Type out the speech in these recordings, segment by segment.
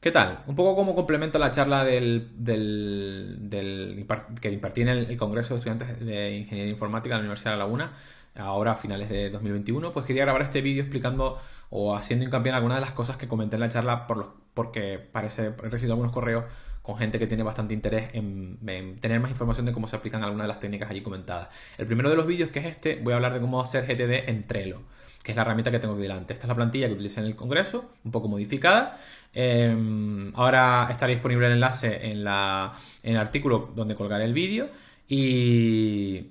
¿Qué tal? Un poco como complemento a la charla que impartí en el Congreso de Estudiantes de Ingeniería Informática de la Universidad de La Laguna, ahora a finales de 2021, pues quería grabar este vídeo explicando o haciendo hincapié en algunas de las cosas que comenté en la charla porque he recibido algunos correos con gente que tiene bastante interés en tener más información de cómo se aplican algunas de las técnicas allí comentadas. El primero de los vídeos, que es este, voy a hablar de cómo hacer GTD en Trello, que es la herramienta que tengo aquí delante. Esta es la plantilla que utilicé en el Congreso, un poco modificada. Ahora estará disponible el enlace en el artículo donde colgaré el vídeo y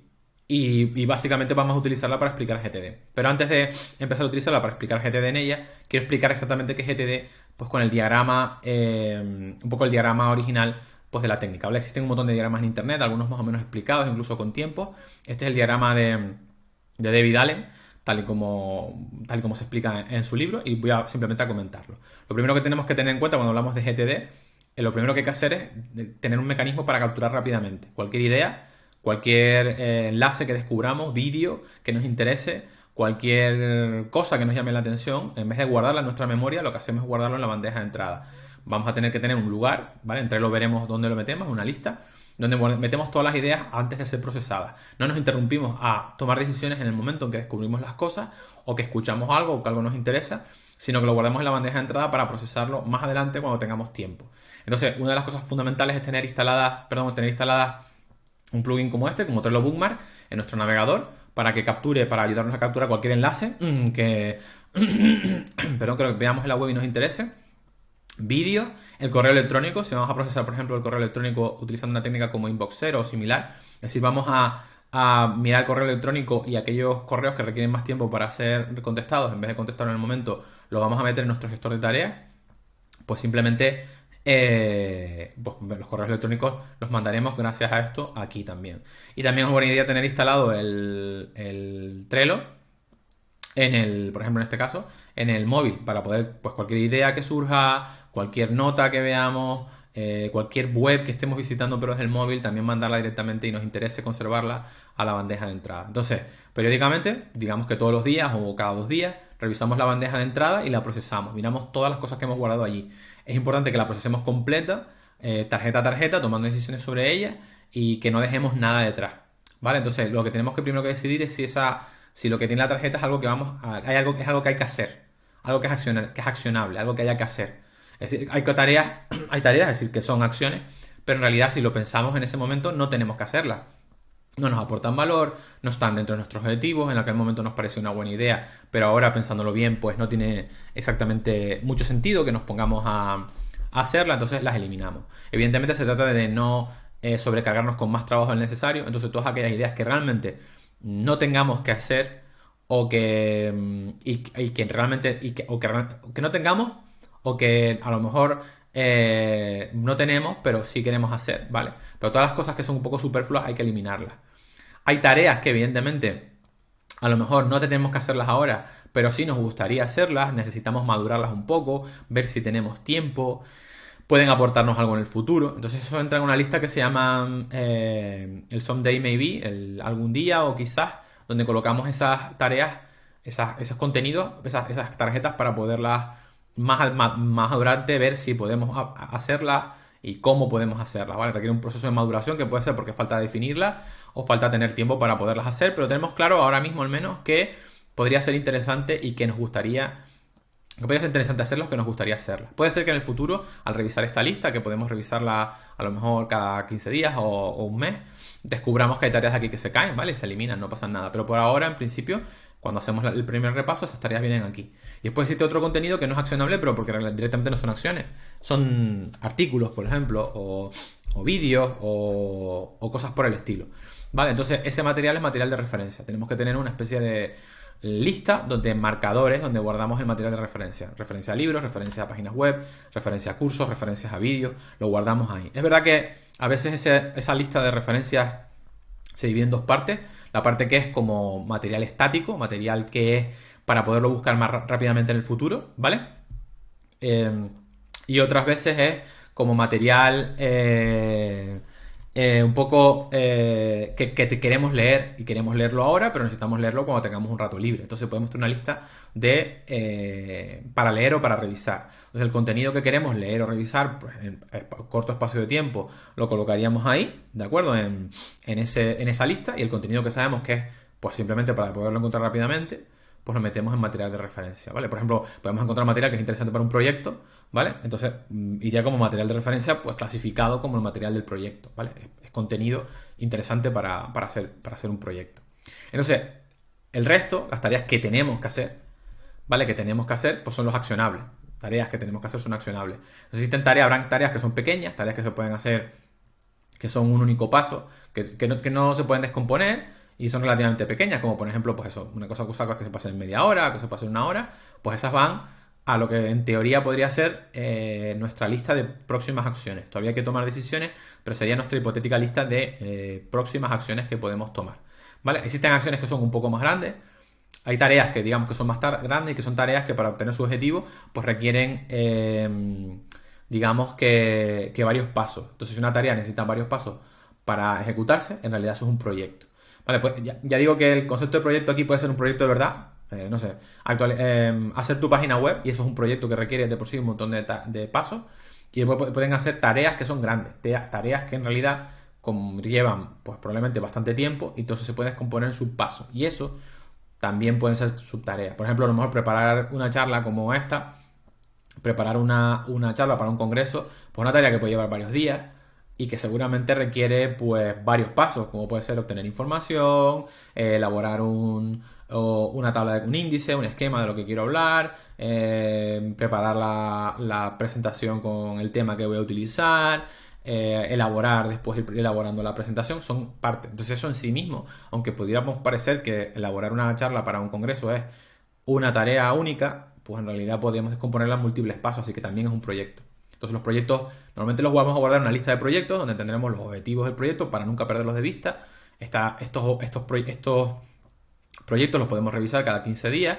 básicamente vamos a utilizarla para explicar GTD. Pero antes de empezar a utilizarla para explicar GTD en ella, quiero explicar exactamente qué es GTD, pues con el diagrama, un poco el diagrama original pues de la técnica, ¿vale? Existen un montón de diagramas en internet, algunos más o menos explicados, incluso con tiempo. Este es el diagrama de David Allen, tal y como se explica en su libro, y voy simplemente a comentarlo. Lo primero que tenemos que tener en cuenta cuando hablamos de GTD, lo primero que hay que hacer es tener un mecanismo para capturar rápidamente cualquier idea, cualquier enlace que descubramos, vídeo que nos interese, cualquier cosa que nos llame la atención. En vez de guardarla en nuestra memoria, lo que hacemos es guardarlo en la bandeja de entrada. Vamos a tener que tener un lugar, ¿vale? Entre lo veremos dónde lo metemos, una lista donde metemos todas las ideas antes de ser procesadas. No nos interrumpimos a tomar decisiones en el momento en que descubrimos las cosas o que escuchamos algo o que algo nos interesa, sino que lo guardamos en la bandeja de entrada para procesarlo más adelante cuando tengamos tiempo. Entonces, una de las cosas fundamentales es tener instaladas un plugin como este, como Trello Bookmark, en nuestro navegador, para ayudarnos a capturar cualquier enlace que, perdón, que veamos en la web y nos interese. Vídeos, el correo electrónico, si vamos a procesar, por ejemplo, el correo electrónico utilizando una técnica como Inbox Zero o similar, es decir, vamos a mirar el correo electrónico y aquellos correos que requieren más tiempo para ser contestados, en vez de contestar en el momento, lo vamos a meter en nuestro gestor de tareas, pues simplemente pues los correos electrónicos los mandaremos gracias a esto aquí también. Y también es buena idea tener instalado el Trello por ejemplo, en este caso, en el móvil, para poder, pues cualquier idea que surja, cualquier nota que veamos, cualquier web que estemos visitando pero desde el móvil, también mandarla directamente y nos interese conservarla a la bandeja de entrada. Entonces, periódicamente, digamos que todos los días o cada 2 días, revisamos la bandeja de entrada y la procesamos. Miramos todas las cosas que hemos guardado allí. Es importante que la procesemos completa, tarjeta a tarjeta, tomando decisiones sobre ella y que no dejemos nada detrás. ¿Vale? Entonces, lo que tenemos que primero que decidir es si lo que tiene la tarjeta es algo que es algo que hay que hacer, algo que es accionable, algo que haya que hacer. Es decir, hay tareas, es decir, que son acciones, pero en realidad si lo pensamos en ese momento no tenemos que hacerlas. No nos aportan valor, no están dentro de nuestros objetivos, en aquel momento nos pareció una buena idea, pero ahora pensándolo bien, pues no tiene exactamente mucho sentido que nos pongamos a hacerla, entonces las eliminamos. Evidentemente se trata de no sobrecargarnos con más trabajo del necesario, entonces todas aquellas ideas que realmente no tengamos que hacer o que realmente o que no tengamos o que a lo mejor no tenemos pero sí queremos hacer, ¿vale? Pero todas las cosas que son un poco superfluas hay que eliminarlas. Hay tareas que evidentemente a lo mejor no tenemos que hacerlas ahora, pero sí nos gustaría hacerlas, necesitamos madurarlas un poco, ver si tenemos tiempo, pueden aportarnos algo en el futuro. Entonces eso entra en una lista que se llama el Someday Maybe, el algún día o quizás, donde colocamos esas tareas, esos contenidos, esas tarjetas para poderlas más adelante ver si podemos hacerlas y cómo podemos hacerlas, ¿vale? Requiere un proceso de maduración que puede ser porque falta definirlas o falta tener tiempo para poderlas hacer, pero tenemos claro ahora mismo al menos que podría ser interesante y que podría ser interesante hacerlos, que nos gustaría hacerlas. Puede ser que en el futuro, al revisar esta lista, que podemos revisarla a lo mejor cada 15 días o un mes, descubramos que hay tareas aquí que se caen, ¿vale? Y se eliminan, no pasa nada. Pero por ahora, en principio, cuando hacemos el primer repaso, esas tareas vienen aquí. Y después existe otro contenido que no es accionable, pero porque directamente no son acciones. Son artículos, por ejemplo, o vídeos o cosas por el estilo. ¿Vale? Entonces, ese material es material de referencia. Tenemos que tener una especie de lista donde marcadores donde guardamos el material de referencia a libros, referencia a páginas web, referencia a cursos, referencias a vídeos, lo guardamos ahí. Es verdad que a veces esa lista de referencias se divide en dos partes, la parte que es como material estático, material que es para poderlo buscar más rápidamente en el futuro, ¿vale? Y otras veces es como material un poco que te queremos leer y queremos leerlo ahora, pero necesitamos leerlo cuando tengamos un rato libre. Entonces podemos tener una lista para leer o para revisar. Entonces el contenido que queremos leer o revisar, pues en corto espacio de tiempo, lo colocaríamos ahí, ¿de acuerdo? En esa lista, y el contenido que sabemos que es, pues simplemente para poderlo encontrar rápidamente, pues lo metemos en material de referencia, ¿vale? Por ejemplo, podemos encontrar material que es interesante para un proyecto, ¿vale? Entonces iría como material de referencia, pues clasificado como el material del proyecto, ¿vale? Es contenido interesante para hacer un proyecto. Entonces, el resto, las tareas que tenemos que hacer, ¿vale? Que tenemos que hacer, pues son los accionables. Tareas que tenemos que hacer son accionables. Existen tareas, habrán tareas que son pequeñas, tareas que se pueden hacer, que son un único paso, que no se pueden descomponer y son relativamente pequeñas, como por ejemplo, pues eso, una cosa que se pase en media hora, que se pase en una hora, pues esas van a lo que en teoría podría ser nuestra lista de próximas acciones. Todavía hay que tomar decisiones, pero sería nuestra hipotética lista de próximas acciones que podemos tomar. ¿Vale? Existen acciones que son un poco más grandes. Hay tareas que digamos que son más grandes y que son tareas que para obtener su objetivo pues requieren digamos que varios pasos. Entonces si una tarea necesita varios pasos para ejecutarse, en realidad eso es un proyecto. Vale, pues ya digo que el concepto de proyecto aquí puede ser un proyecto de verdad. No sé, hacer tu página web, y eso es un proyecto que requiere de por sí un montón de pasos. Y después pueden hacer tareas que son grandes, tareas que en realidad llevan pues probablemente bastante tiempo, y entonces se pueden descomponer en subpasos. Y eso también pueden ser subtareas. Por ejemplo, a lo mejor preparar una charla como esta, preparar una charla para un congreso, pues una tarea que puede llevar varios días y que seguramente requiere pues varios pasos, como puede ser obtener información, elaborar una tabla de un índice, un esquema de lo que quiero hablar, preparar la presentación con el tema que voy a utilizar, después ir elaborando la presentación, son parte. Entonces eso en sí mismo, aunque pudiéramos parecer que elaborar una charla para un congreso es una tarea única, pues en realidad podríamos descomponerla en múltiples pasos, así que también es un proyecto. Entonces los proyectos, normalmente los vamos a guardar en una lista de proyectos donde tendremos los objetivos del proyecto para nunca perderlos de vista. Estos proyectos los podemos revisar cada 15 días.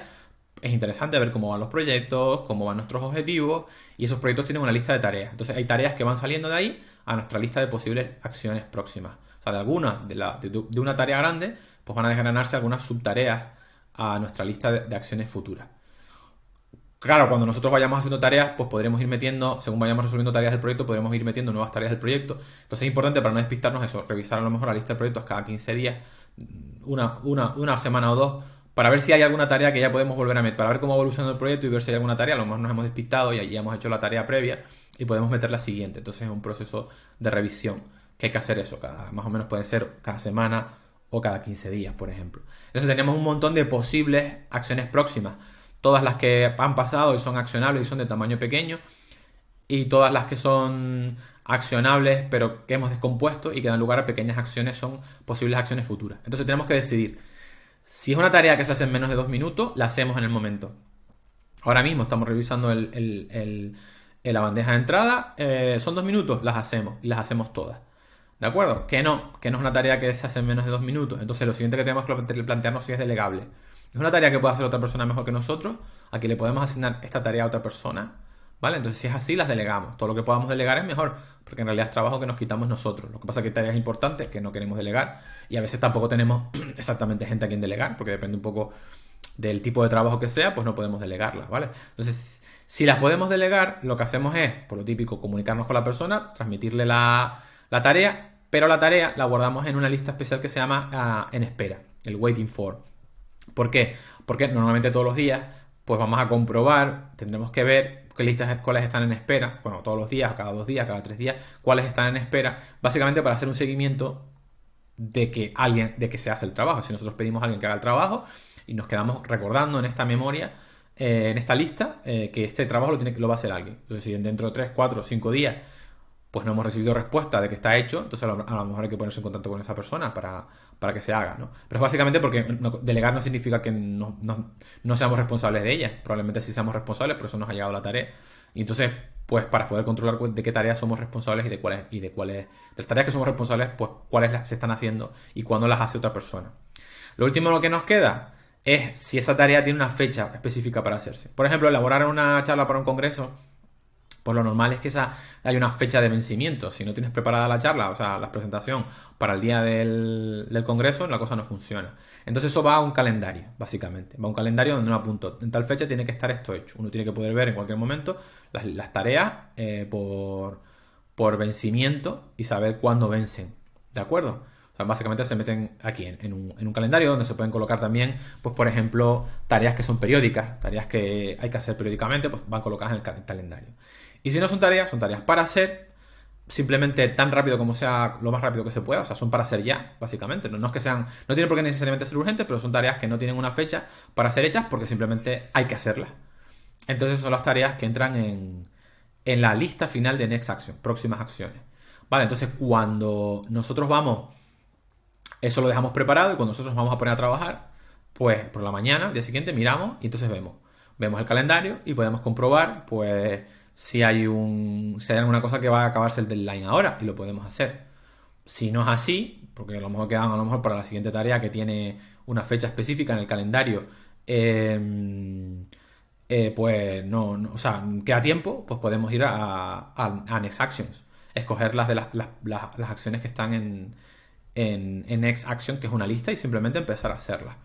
Es interesante ver cómo van los proyectos, cómo van nuestros objetivos, y esos proyectos tienen una lista de tareas. Entonces hay tareas que van saliendo de ahí a nuestra lista de posibles acciones próximas. O sea, de una tarea grande, pues van a desgranarse algunas subtareas a nuestra lista de acciones futuras. Claro, cuando nosotros vayamos haciendo tareas, pues podremos ir metiendo, según vayamos resolviendo tareas del proyecto, podremos ir metiendo nuevas tareas del proyecto. Entonces es importante, para no despistarnos, eso, revisar a lo mejor la lista de proyectos cada 15 días, una semana o dos, para ver si hay alguna tarea que ya podemos volver a meter, para ver cómo va evolucionando el proyecto y ver si hay alguna tarea. A lo mejor nos hemos despistado y ya hemos hecho la tarea previa y podemos meter la siguiente. Entonces es un proceso de revisión que hay que hacer eso, más o menos puede ser cada semana o cada 15 días, por ejemplo. Entonces tenemos un montón de posibles acciones próximas. Todas las que han pasado y son accionables y son de tamaño pequeño, y todas las que son accionables pero que hemos descompuesto y que dan lugar a pequeñas acciones son posibles acciones futuras. Entonces tenemos que decidir si es una tarea que se hace en menos de 2 minutos, la hacemos en el momento. Ahora mismo estamos revisando la bandeja de entrada, son 2 minutos, las hacemos y las hacemos todas. ¿De acuerdo? Que no es una tarea que se hace en menos de 2 minutos. Entonces lo siguiente que tenemos que plantearnos si es delegable. Es una tarea que puede hacer otra persona mejor que nosotros, a quien le podemos asignar esta tarea a otra persona, ¿vale? Entonces si es así, las delegamos. Todo lo que podamos delegar es mejor, porque en realidad es trabajo que nos quitamos nosotros. Lo que pasa es que hay tareas importantes que no queremos delegar, y a veces tampoco tenemos exactamente gente a quien delegar, porque depende un poco del tipo de trabajo que sea, pues no podemos delegarlas, ¿vale? Entonces, si las podemos delegar, lo que hacemos es, por lo típico, comunicarnos con la persona, transmitirle la tarea, pero la tarea la guardamos en una lista especial que se llama en espera, el waiting for. ¿Por qué? Porque normalmente todos los días pues vamos a comprobar, tendremos que ver cuáles están en espera, bueno, todos los días, cada 2 días, cada 3 días, cuáles están en espera, básicamente para hacer un seguimiento de que se hace el trabajo. Si nosotros pedimos a alguien que haga el trabajo y nos quedamos recordando en esta memoria, en esta lista, que este trabajo lo va a hacer alguien. Entonces, si dentro de 3, 4, 5 días pues no hemos recibido respuesta de que está hecho, entonces a lo mejor hay que ponerse en contacto con esa persona para que se haga, ¿no? Pero es básicamente porque delegar no significa que no seamos responsables de ella. Probablemente sí seamos responsables, por eso nos ha llegado la tarea. Y entonces, pues para poder controlar de qué tareas somos responsables y de las tareas que somos responsables, pues cuáles se están haciendo y cuándo las hace otra persona. Lo último lo que nos queda es si esa tarea tiene una fecha específica para hacerse. Por ejemplo, elaborar una charla para un congreso, Pues lo normal es que hay una fecha de vencimiento. Si no tienes preparada la charla, o sea, la presentación para el día del congreso, la cosa no funciona. Entonces eso va a un calendario, básicamente. Va a un calendario donde uno apunta, en tal fecha tiene que estar esto hecho. Uno tiene que poder ver en cualquier momento las tareas por vencimiento y saber cuándo vencen. ¿De acuerdo? O sea, básicamente se meten aquí en un calendario donde se pueden colocar también, pues por ejemplo, tareas que son periódicas, tareas que hay que hacer periódicamente, pues van colocadas en el calendario. Y si no son tareas para hacer simplemente tan rápido como sea, lo más rápido que se pueda, o sea, son para hacer ya, básicamente. No es que sean, no tienen por qué necesariamente ser urgentes, pero son tareas que no tienen una fecha para ser hechas porque simplemente hay que hacerlas. Entonces son las tareas que entran en la lista final de Next Action, próximas acciones. Vale, entonces cuando nosotros vamos, eso lo dejamos preparado y cuando nosotros nos vamos a poner a trabajar, pues por la mañana, al día siguiente, miramos y entonces vemos el calendario y podemos comprobar, pues, si hay alguna cosa que va a acabarse el deadline ahora y lo podemos hacer. Si no es así, porque a lo mejor quedan a lo mejor para la siguiente tarea que tiene una fecha específica en el calendario, pues o sea, queda tiempo, pues podemos ir a Next Actions, escoger las de las acciones que están en Next Action, que es una lista, y simplemente empezar a hacerlas.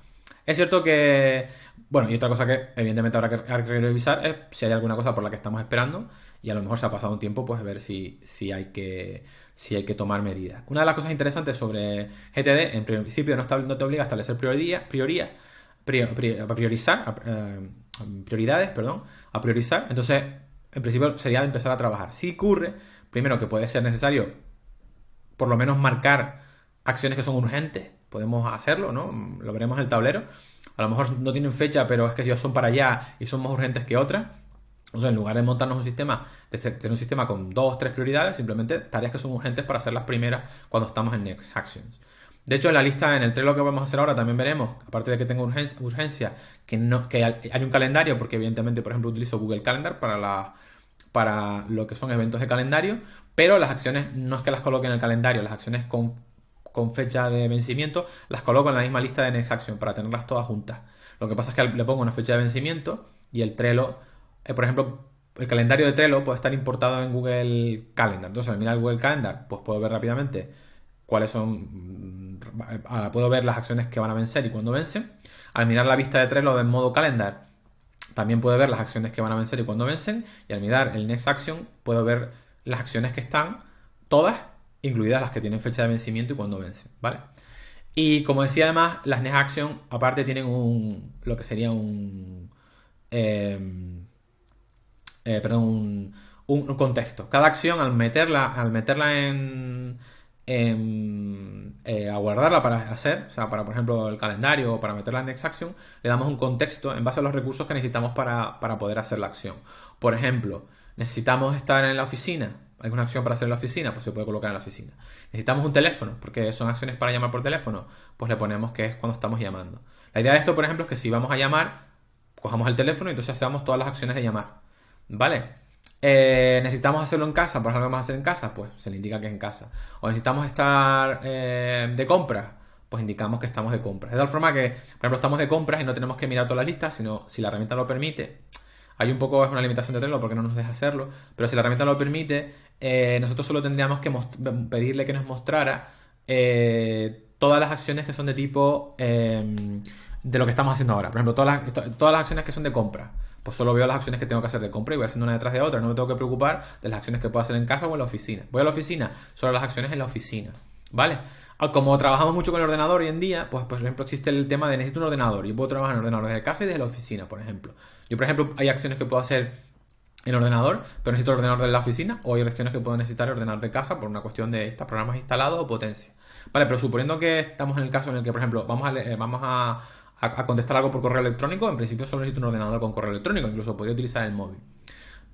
Es cierto que, bueno, y otra cosa que evidentemente habrá que revisar es si hay alguna cosa por la que estamos esperando y a lo mejor se ha pasado un tiempo, pues ver si hay que tomar medidas. Una de las cosas interesantes sobre GTD, en principio no te obliga a establecer prioridades, perdón, a priorizar. Entonces, en principio sería empezar a trabajar. Si ocurre, primero que puede ser necesario por lo menos marcar acciones que son urgentes, podemos hacerlo, ¿no? Lo veremos en el tablero. A lo mejor no tienen fecha, pero es que ya son para allá y son más urgentes que otras. O sea, en lugar de montarnos un sistema, de tener un sistema con 2 o 3 prioridades, simplemente tareas que son urgentes para hacer las primeras cuando estamos en Next Actions. De hecho, en la lista, en el Trello que vamos a hacer ahora, también veremos, aparte de que tenga urgencia, que hay un calendario, porque evidentemente, por ejemplo, utilizo Google Calendar para lo que son eventos de calendario, pero las acciones no es que las coloque en el calendario, las acciones con fecha de vencimiento las coloco en la misma lista de Next Action para tenerlas todas juntas. Lo que pasa es que le pongo una fecha de vencimiento y el Trello, por ejemplo, el calendario de Trello puede estar importado en Google Calendar. Entonces, al mirar Google Calendar, pues puedo ver rápidamente cuáles son, puedo ver las acciones que van a vencer y cuándo vencen. Al mirar la vista de Trello en modo Calendar, también puedo ver las acciones que van a vencer y cuándo vencen. Y al mirar el Next Action, puedo ver las acciones que están todas, incluidas las que tienen fecha de vencimiento y cuándo vencen, ¿vale? Y como decía, además, las Next Action aparte tienen lo que sería un contexto. Cada acción al meterla a guardarla para hacer, o sea, para por ejemplo el calendario o para meterla en Next Action, le damos un contexto en base a los recursos que necesitamos para poder hacer la acción. Por ejemplo, necesitamos estar en la oficina. ¿Hay una acción para hacer en la oficina? Pues se puede colocar en la oficina. Necesitamos un teléfono, porque son acciones para llamar por teléfono. Pues le ponemos que es cuando estamos llamando. La idea de esto, por ejemplo, es que si vamos a llamar, cojamos el teléfono y entonces hacemos todas las acciones de llamar. ¿Vale? Necesitamos hacerlo en casa, por ejemplo, vamos a hacer en casa, pues se le indica que es en casa. O necesitamos estar de compras, pues indicamos que estamos de compras. De tal forma que, por ejemplo, estamos de compras y no tenemos que mirar todas las listas, sino si la herramienta lo permite. Hay un poco, es una limitación de Trello porque no nos deja hacerlo, pero si la herramienta lo permite, nosotros solo tendríamos que pedirle que nos mostrara todas las acciones que son de tipo de lo que estamos haciendo ahora. Por ejemplo, todas las acciones que son de compra. Pues solo veo las acciones que tengo que hacer de compra y voy haciendo una detrás de otra. No me tengo que preocupar de las acciones que puedo hacer en casa o en la oficina. Voy a la oficina, solo las acciones en la oficina. ¿Vale? Como trabajamos mucho con el ordenador hoy en día, pues por ejemplo existe el tema de necesito un ordenador. Yo puedo trabajar en el ordenador desde casa y desde la oficina, por ejemplo. Yo, por ejemplo, hay acciones que puedo hacer en ordenador, pero necesito el ordenador de la oficina, o hay acciones que puedo necesitar el ordenador de casa por una cuestión de estos programas instalados o potencia. Vale, pero suponiendo que estamos en el caso en el que, por ejemplo, vamos a contestar algo por correo electrónico, en principio solo necesito un ordenador con correo electrónico, incluso podría utilizar el móvil.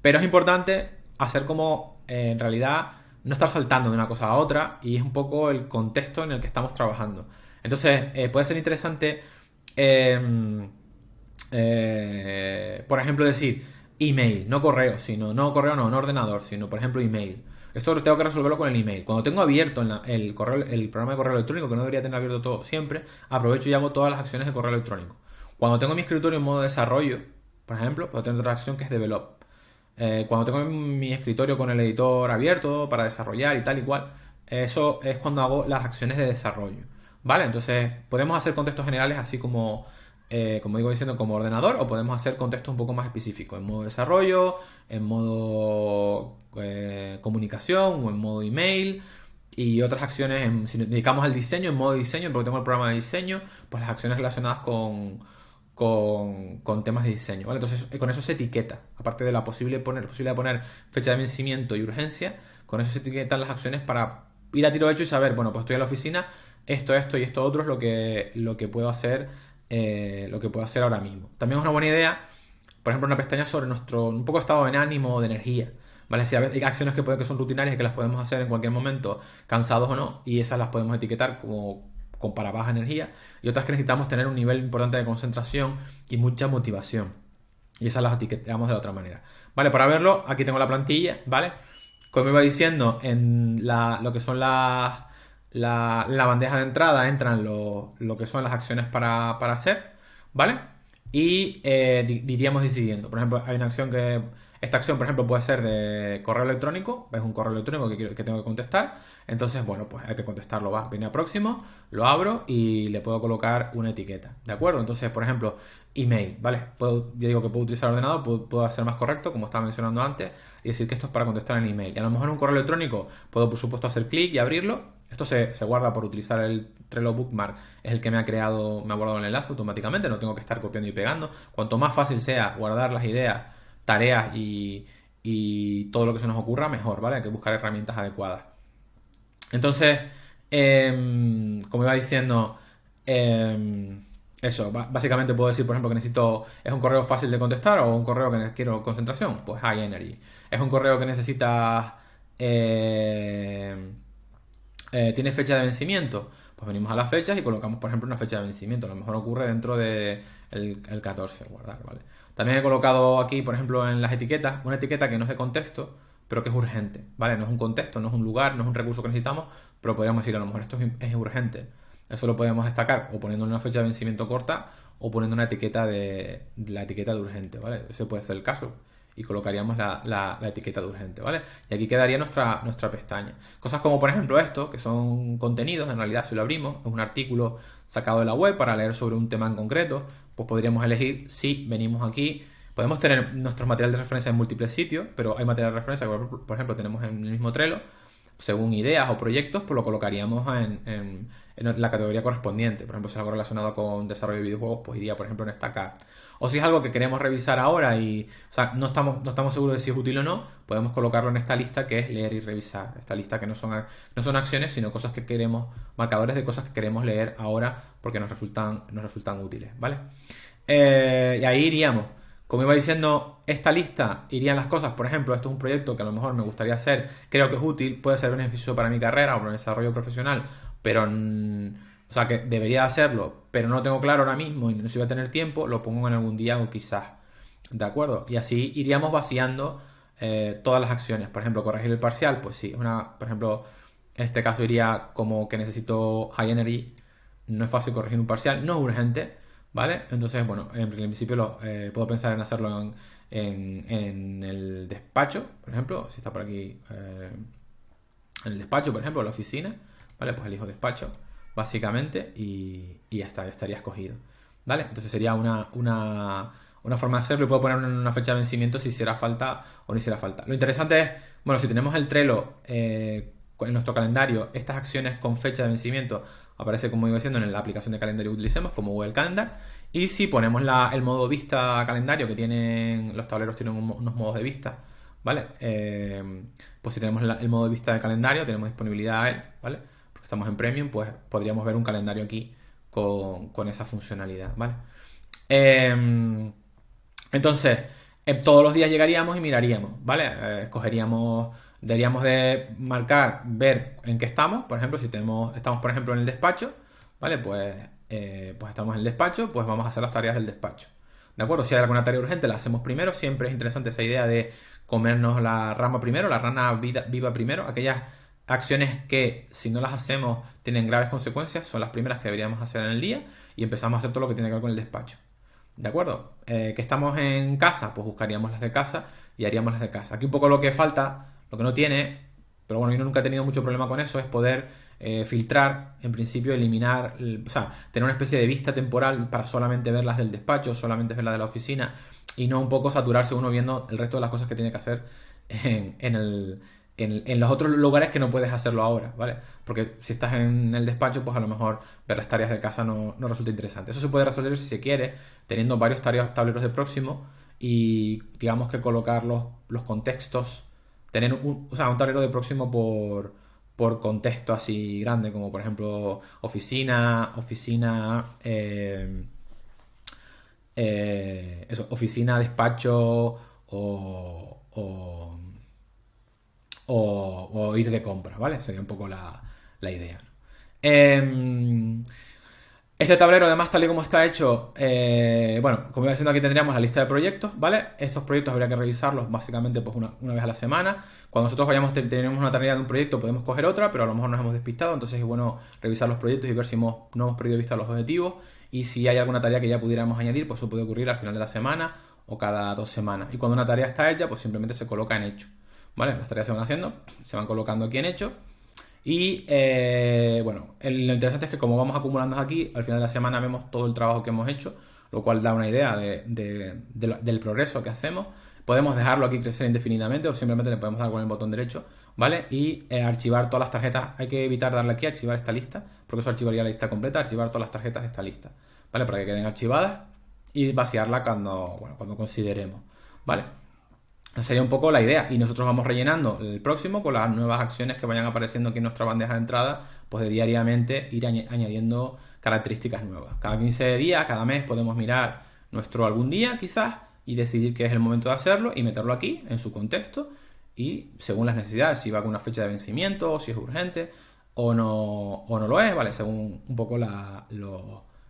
Pero es importante hacer como, en realidad, no estar saltando de una cosa a otra, y es un poco el contexto en el que estamos trabajando. Entonces, puede ser interesante, por ejemplo, decir email, no correo, no ordenador, sino, por ejemplo, email. Esto tengo que resolverlo con el email. Cuando tengo abierto el programa de correo electrónico, que no debería tener abierto todo siempre, aprovecho y hago todas las acciones de correo electrónico. Cuando tengo mi escritorio en modo desarrollo, por ejemplo, puedo tener otra acción que es develop. Cuando tengo mi escritorio con el editor abierto para desarrollar y tal y cual, eso es cuando hago las acciones de desarrollo, ¿vale? Entonces, podemos hacer contextos generales así como digo diciendo, como ordenador, o podemos hacer contextos un poco más específicos, en modo desarrollo, en modo comunicación o en modo email. Y otras acciones, si nos dedicamos al diseño, en modo diseño, porque tengo el programa de diseño, pues las acciones relacionadas con temas de diseño, ¿vale? Entonces, con eso se etiqueta. Aparte de la posibilidad de poner fecha de vencimiento y urgencia, con eso se etiquetan las acciones para ir a tiro hecho y saber, bueno, pues estoy en la oficina, esto y esto otro es lo que puedo hacer, ahora mismo. También es una buena idea, por ejemplo, una pestaña sobre nuestro un poco estado de ánimo o de energía. ¿Vale? Si hay acciones que son rutinarias y que las podemos hacer en cualquier momento, cansados o no, y esas las podemos etiquetar como con para baja energía, y otras que necesitamos tener un nivel importante de concentración y mucha motivación. Y esas las etiquetamos de la otra manera. Vale, para verlo, aquí tengo la plantilla, ¿vale? Como iba diciendo, en lo que son la bandeja de entrada entran lo que son las acciones para hacer, ¿vale? Y diríamos decidiendo. Por ejemplo, hay una acción que... Esta acción, por ejemplo, puede ser de correo electrónico. Es un correo electrónico que tengo que contestar. Entonces, bueno, pues hay que contestarlo. Viene a próximo, lo abro y le puedo colocar una etiqueta. ¿De acuerdo? Entonces, por ejemplo, email, ¿vale? Ya digo que puedo utilizar el ordenador, puedo hacer más correcto, como estaba mencionando antes, y decir que esto es para contestar en email. Y a lo mejor en un correo electrónico puedo, por supuesto, hacer clic y abrirlo. Esto se guarda por utilizar el Trello Bookmark, es el que me ha guardado el enlace automáticamente, no tengo que estar copiando y pegando. Cuanto más fácil sea guardar las ideas, tareas y todo lo que se nos ocurra, mejor, ¿vale? Hay que buscar herramientas adecuadas. Entonces, como iba diciendo, eso, básicamente puedo decir, por ejemplo, que es un correo fácil de contestar o un correo que quiero concentración, pues High Energy. Es un correo que necesita, tiene fecha de vencimiento, pues venimos a las fechas y colocamos, por ejemplo, una fecha de vencimiento. A lo mejor ocurre dentro de el 14, guardar, ¿vale? También he colocado aquí, por ejemplo, en las etiquetas, una etiqueta que no es de contexto, pero que es urgente, ¿vale? No es un contexto, no es un lugar, no es un recurso que necesitamos, pero podríamos decir, a lo mejor esto es urgente. Eso lo podemos destacar o poniendo una fecha de vencimiento corta o poniendo una etiqueta la etiqueta de urgente, ¿vale? Ese puede ser el caso. Y colocaríamos la etiqueta de urgente, ¿vale? Y aquí quedaría nuestra pestaña. Cosas como, por ejemplo, esto, que son contenidos, en realidad si lo abrimos, es un artículo sacado de la web para leer sobre un tema en concreto, pues podríamos elegir si venimos aquí. Podemos tener nuestros materiales de referencia en múltiples sitios, pero hay material de referencia que, por ejemplo, tenemos en el mismo Trello. Según ideas o proyectos, pues lo colocaríamos en la categoría correspondiente. Por ejemplo, si es algo relacionado con desarrollo de videojuegos, pues iría, por ejemplo, en esta carta. O si es algo que queremos revisar ahora y, o sea, no estamos seguros de si es útil o no, podemos colocarlo en esta lista que es leer y revisar. Esta lista que no son acciones, sino cosas que queremos, marcadores de cosas que queremos leer ahora porque nos resultan útiles, ¿vale? Y ahí iríamos. Como iba diciendo, esta lista irían las cosas, por ejemplo, esto es un proyecto que a lo mejor me gustaría hacer, creo que es útil, puede ser beneficioso para mi carrera o para mi desarrollo profesional, pero, o sea, que debería hacerlo, pero no lo tengo claro ahora mismo y no sé si voy a tener tiempo, lo pongo en algún día o quizás, ¿de acuerdo? Y así iríamos vaciando todas las acciones. Por ejemplo, corregir el parcial, pues sí, por ejemplo, en este caso iría como que necesito High Energy, no es fácil corregir un parcial, no es urgente, ¿vale? Entonces, bueno, en principio puedo pensar en hacerlo en el despacho, por ejemplo, si está por aquí, en el despacho, por ejemplo, en la oficina, ¿vale? Pues elijo despacho, básicamente, y ya está, ya estaría escogido, ¿vale? Entonces sería una forma de hacerlo y puedo poner una fecha de vencimiento si hiciera falta o no hiciera falta. Lo interesante es, bueno, si tenemos el Trello en nuestro calendario, estas acciones con fecha de vencimiento aparece, como iba diciendo, en la aplicación de calendario que utilicemos como Google Calendar. Y si ponemos el modo vista calendario, que los tableros tienen unos modos de vista, ¿vale? Pues si tenemos el modo de vista de calendario, tenemos disponibilidad a él, ¿vale? Porque estamos en Premium, pues podríamos ver un calendario aquí con esa funcionalidad, ¿vale? Entonces, todos los días llegaríamos y miraríamos, ¿vale? Deberíamos de marcar, ver en qué estamos. Por ejemplo, si estamos, por ejemplo, en el despacho, ¿vale? Pues estamos en el despacho, pues vamos a hacer las tareas del despacho. ¿De acuerdo? Si hay alguna tarea urgente, la hacemos primero. Siempre es interesante esa idea de comernos la rama primero, la rana viva primero. Aquellas acciones que, si no las hacemos, tienen graves consecuencias, son las primeras que deberíamos hacer en el día y empezamos a hacer todo lo que tiene que ver con el despacho. ¿De acuerdo? Que estamos en casa, pues buscaríamos las de casa y haríamos las de casa. Aquí un poco lo que falta, lo que no tiene, pero bueno, yo nunca he tenido mucho problema con eso, es poder filtrar, en principio, eliminar, o sea, tener una especie de vista temporal para solamente ver las del despacho, solamente ver las de la oficina y no un poco saturarse uno viendo el resto de las cosas que tiene que hacer en los otros lugares que no puedes hacerlo ahora, ¿vale? Porque si estás en el despacho, pues a lo mejor ver las tareas de casa no resulta interesante. Eso se puede resolver si se quiere, teniendo varios tableros de próximo y digamos que colocar los contextos, tener o sea, un tablero de próximo por contexto así grande, como por ejemplo oficina, despacho o ir de compra, ¿vale? Sería un poco la idea. Eh, este tablero, además, tal y como está hecho, bueno, como iba diciendo, aquí tendríamos la lista de proyectos, ¿vale? Estos proyectos habría que revisarlos básicamente pues una vez a la semana. Cuando nosotros vayamos, tenemos una tarea de un proyecto, podemos coger otra, pero a lo mejor nos hemos despistado, entonces es bueno revisar los proyectos y ver si no hemos perdido de vista los objetivos y si hay alguna tarea que ya pudiéramos añadir, pues eso puede ocurrir al final de la semana o cada 2 semanas. Y cuando una tarea está hecha, pues simplemente se coloca en hecho, ¿vale? Las tareas se van haciendo, se van colocando aquí en hecho. Y bueno, lo interesante es que como vamos acumulando aquí, al final de la semana vemos todo el trabajo que hemos hecho, lo cual da una idea del progreso que hacemos. Podemos dejarlo aquí crecer indefinidamente o simplemente le podemos dar con el botón derecho, ¿vale? Y archivar todas las tarjetas. Hay que evitar darle aquí a archivar esta lista, porque eso archivaría la lista completa, archivar todas las tarjetas de esta lista, ¿vale? Para que queden archivadas y vaciarla cuando consideremos, ¿vale? Esa sería un poco la idea y nosotros vamos rellenando el próximo con las nuevas acciones que vayan apareciendo aquí en nuestra bandeja de entrada, pues de diariamente ir añadiendo características nuevas. Cada 15 días, cada mes podemos mirar nuestro algún día quizás y decidir que es el momento de hacerlo y meterlo aquí en su contexto y según las necesidades, si va con una fecha de vencimiento o si es urgente o no lo es, ¿vale? Según un poco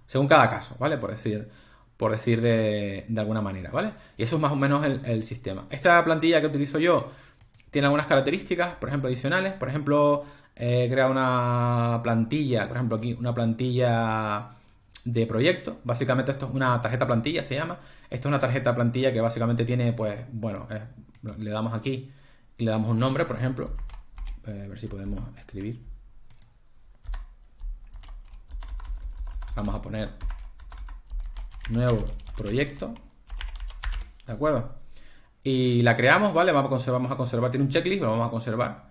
según cada caso, ¿vale? Por decir de alguna manera, ¿vale? Y eso es más o menos el sistema. Esta plantilla que utilizo yo tiene algunas características, por ejemplo, adicionales. Por ejemplo, crea una plantilla, por ejemplo, aquí una plantilla de proyecto. Básicamente esto es una tarjeta plantilla, se llama. Esto es una tarjeta plantilla que básicamente tiene, pues, bueno, le damos aquí y le damos un nombre, por ejemplo. A ver si podemos escribir. Vamos a poner nuevo proyecto, ¿de acuerdo? Y la creamos, ¿vale? Vamos a conservar, tiene un checklist, lo vamos a conservar.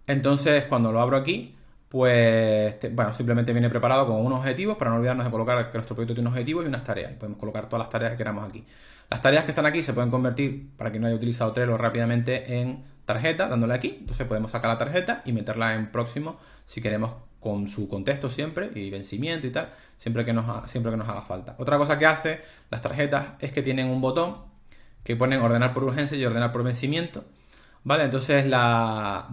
Entonces, cuando lo abro aquí, pues, bueno, simplemente viene preparado con unos objetivos para no olvidarnos de colocar que nuestro proyecto tiene unos objetivos y unas tareas. Y podemos colocar todas las tareas que queramos aquí. Las tareas que están aquí se pueden convertir, para quien no haya utilizado Trello, rápidamente en tarjeta, dándole aquí. Entonces podemos sacar la tarjeta y meterla en próximo si queremos, con su contexto siempre y vencimiento y tal, siempre que nos haga falta. Otra cosa que hace las tarjetas es que tienen un botón que ponen ordenar por urgencia y ordenar por vencimiento, ¿vale? Entonces la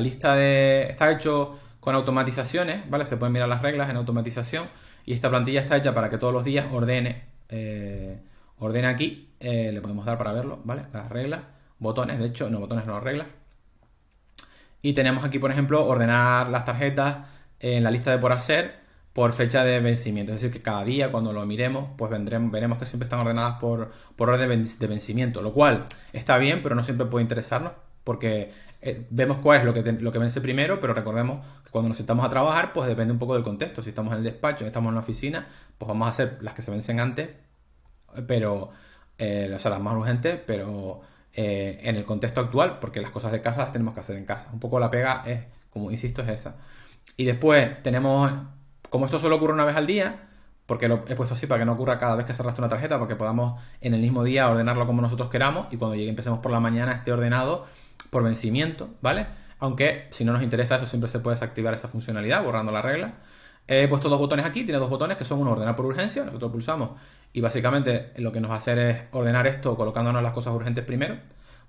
lista está hecho con automatizaciones, ¿vale? Se pueden mirar las reglas en automatización y esta plantilla está hecha para que todos los días ordene aquí, le podemos dar para verlo, ¿vale? Las reglas, botones, de hecho, no botones, no reglas. Y tenemos aquí, por ejemplo, ordenar las tarjetas en la lista de por hacer por fecha de vencimiento. Es decir, que cada día cuando lo miremos, pues veremos que siempre están ordenadas por orden de vencimiento. Lo cual está bien, pero no siempre puede interesarnos porque vemos cuál es lo que vence primero, pero recordemos que cuando nos sentamos a trabajar, pues depende un poco del contexto. Si estamos en el despacho, estamos en la oficina, pues vamos a hacer las que se vencen antes, pero, o sea, las más urgentes, pero en el contexto actual, porque las cosas de casa las tenemos que hacer en casa. Un poco la pega es, como insisto, es esa. Y después tenemos, como esto solo ocurre una vez al día, porque lo he puesto así para que no ocurra cada vez que se arrastre una tarjeta, para que podamos en el mismo día ordenarlo como nosotros queramos y cuando empecemos por la mañana esté ordenado por vencimiento, ¿vale? Aunque si no nos interesa eso siempre se puede desactivar esa funcionalidad borrando la regla. He puesto dos botones aquí, tiene dos botones que son uno ordenar por urgencia, nosotros pulsamos y básicamente lo que nos va a hacer es ordenar esto colocándonos las cosas urgentes primero,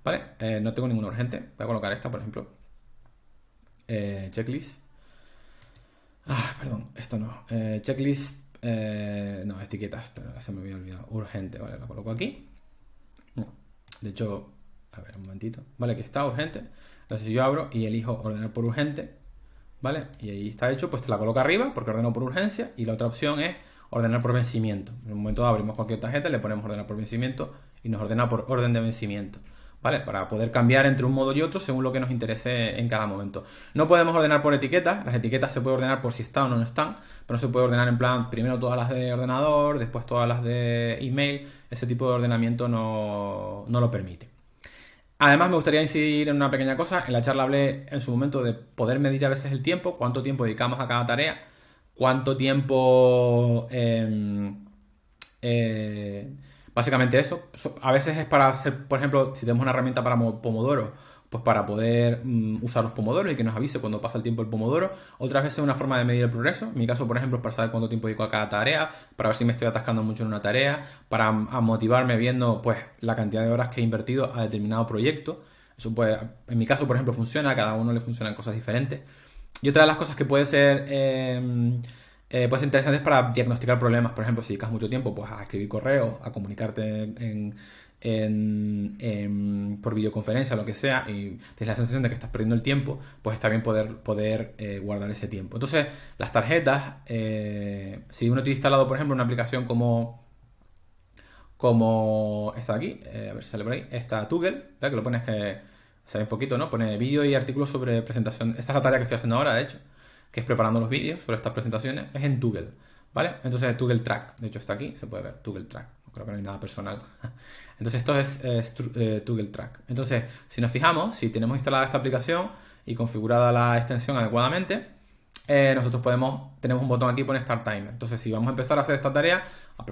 ¿vale? No tengo ninguna urgente, voy a colocar esta por ejemplo. Checklist. Perdón, esto no. Checklist, no, etiquetas, pero se me había olvidado. Urgente, vale, lo coloco aquí. De hecho, a ver, un momentito. Vale, que está urgente. Entonces si yo abro y elijo ordenar por urgente, ¿vale? Y ahí está hecho, pues te la coloco arriba porque ordeno por urgencia. Y la otra opción es ordenar por vencimiento. En un momento dado abrimos cualquier tarjeta, le ponemos ordenar por vencimiento y nos ordena por orden de vencimiento, ¿vale? Para poder cambiar entre un modo y otro según lo que nos interese en cada momento. No podemos ordenar por etiquetas. Las etiquetas se puede ordenar por si están o no están, pero no se puede ordenar en plan primero todas las de ordenador, después todas las de email. Ese tipo de ordenamiento no lo permite. Además, me gustaría incidir en una pequeña cosa. En la charla hablé en su momento de poder medir a veces el tiempo, cuánto tiempo dedicamos a cada tarea, cuánto tiempo... básicamente eso. A veces es para hacer, por ejemplo, si tenemos una herramienta para Pomodoro, pues para poder usar los pomodoros y que nos avise cuando pasa el tiempo el pomodoro. Otras veces es una forma de medir el progreso. En mi caso, por ejemplo, es para saber cuánto tiempo dedico a cada tarea, para ver si me estoy atascando mucho en una tarea, para motivarme viendo pues la cantidad de horas que he invertido a determinado proyecto. Eso pues, en mi caso, por ejemplo, funciona, a cada uno le funcionan cosas diferentes. Y otra de las cosas que puede ser interesante es para diagnosticar problemas. Por ejemplo, si dedicas mucho tiempo pues, a escribir correos, a comunicarte por videoconferencia, lo que sea, y tienes la sensación de que estás perdiendo el tiempo, pues está bien poder guardar ese tiempo. Entonces, las tarjetas, si uno tiene instalado, por ejemplo, una aplicación como esta de aquí, a ver si sale por ahí, esta Toggle, ¿verdad? Que lo pones que se ve un poquito, ¿no? Pone vídeo y artículos sobre presentación. Esta es la tarea que estoy haciendo ahora, de hecho, que es preparando los vídeos sobre estas presentaciones, es en Toggle, ¿vale? Entonces, Toggle Track, de hecho está aquí, se puede ver, Toggle Track. Creo que no hay nada personal. Entonces esto es Toggle Track. Entonces, si nos fijamos, si tenemos instalada esta aplicación y configurada la extensión adecuadamente, nosotros tenemos un botón aquí que pone Start Timer. Entonces, si vamos a empezar a hacer esta tarea,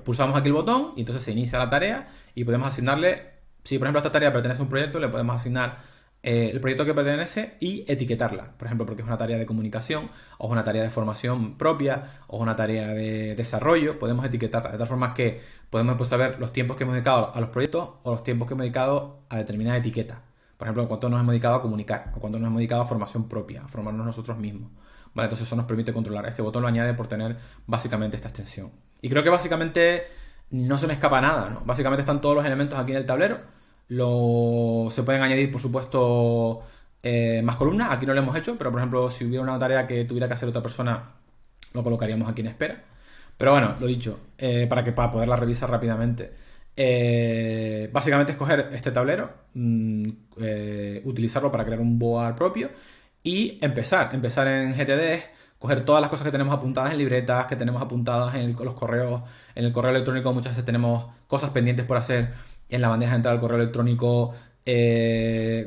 pulsamos aquí el botón y entonces se inicia la tarea y podemos asignarle, si por ejemplo esta tarea pertenece a un proyecto, le podemos asignar el proyecto que pertenece y etiquetarla, por ejemplo, porque es una tarea de comunicación, o es una tarea de formación propia, o es una tarea de desarrollo. Podemos etiquetarla de tal forma que podemos pues, saber los tiempos que hemos dedicado a los proyectos o los tiempos que hemos dedicado a determinada etiqueta. Por ejemplo, cuánto nos hemos dedicado a comunicar, o cuánto nos hemos dedicado a formación propia, a formarnos nosotros mismos. Vale, entonces eso nos permite controlar. Este botón lo añade por tener básicamente esta extensión. Y creo que básicamente no se me escapa nada, ¿no? Básicamente están todos los elementos aquí en el tablero. Se pueden añadir, por supuesto, más columnas. Aquí no lo hemos hecho, pero por ejemplo, si hubiera una tarea que tuviera que hacer otra persona, lo colocaríamos aquí en espera. Pero bueno, lo dicho, para poderla revisar rápidamente. Básicamente escoger este tablero, utilizarlo para crear un board propio y empezar en GTD, coger todas las cosas que tenemos apuntadas en libretas, que tenemos apuntadas en los correos. En el correo electrónico muchas veces tenemos cosas pendientes por hacer en la bandeja de entrada del correo electrónico,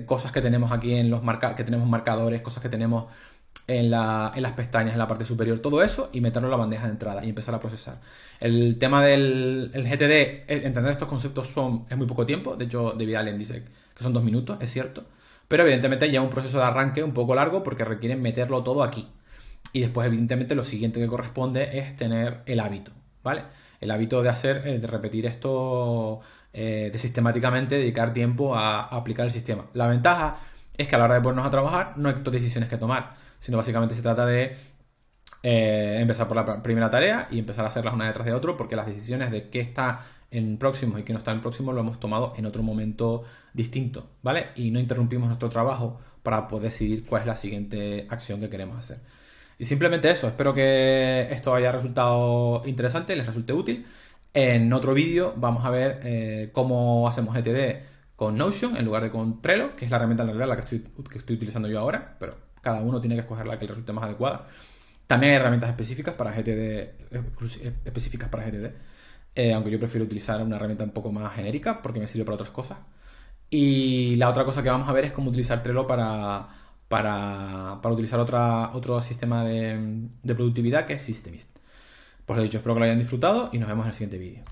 cosas que tenemos aquí en que tenemos marcadores, cosas que tenemos en las pestañas, en la parte superior, todo eso, y meterlo en la bandeja de entrada y empezar a procesar. El tema del GTD, entender estos conceptos es muy poco tiempo. De hecho, David Allen dice que son 2 minutos, es cierto, pero evidentemente lleva un proceso de arranque un poco largo porque requiere meterlo todo aquí. Y después, evidentemente, lo siguiente que corresponde es tener el hábito, ¿vale? El hábito de repetir esto, de sistemáticamente dedicar tiempo a aplicar el sistema. La ventaja es que a la hora de ponernos a trabajar no hay decisiones que tomar, sino básicamente se trata de empezar por la primera tarea y empezar a hacerlas una detrás de otro, porque las decisiones de qué está en próximos y qué no está en próximos lo hemos tomado en otro momento distinto, ¿vale? Y no interrumpimos nuestro trabajo para poder decidir cuál es la siguiente acción que queremos hacer. Y simplemente eso, espero que esto haya resultado interesante, les resulte útil. En otro vídeo vamos a ver cómo hacemos GTD con Notion en lugar de con Trello, que es la herramienta en realidad la que estoy utilizando yo ahora, pero cada uno tiene que escoger la que le resulte más adecuada. También hay herramientas específicas para GTD, aunque yo prefiero utilizar una herramienta un poco más genérica porque me sirve para otras cosas. Y la otra cosa que vamos a ver es cómo utilizar Trello para utilizar otro sistema de productividad que es Systemist. Pues lo dicho, espero que lo hayan disfrutado y nos vemos en el siguiente vídeo.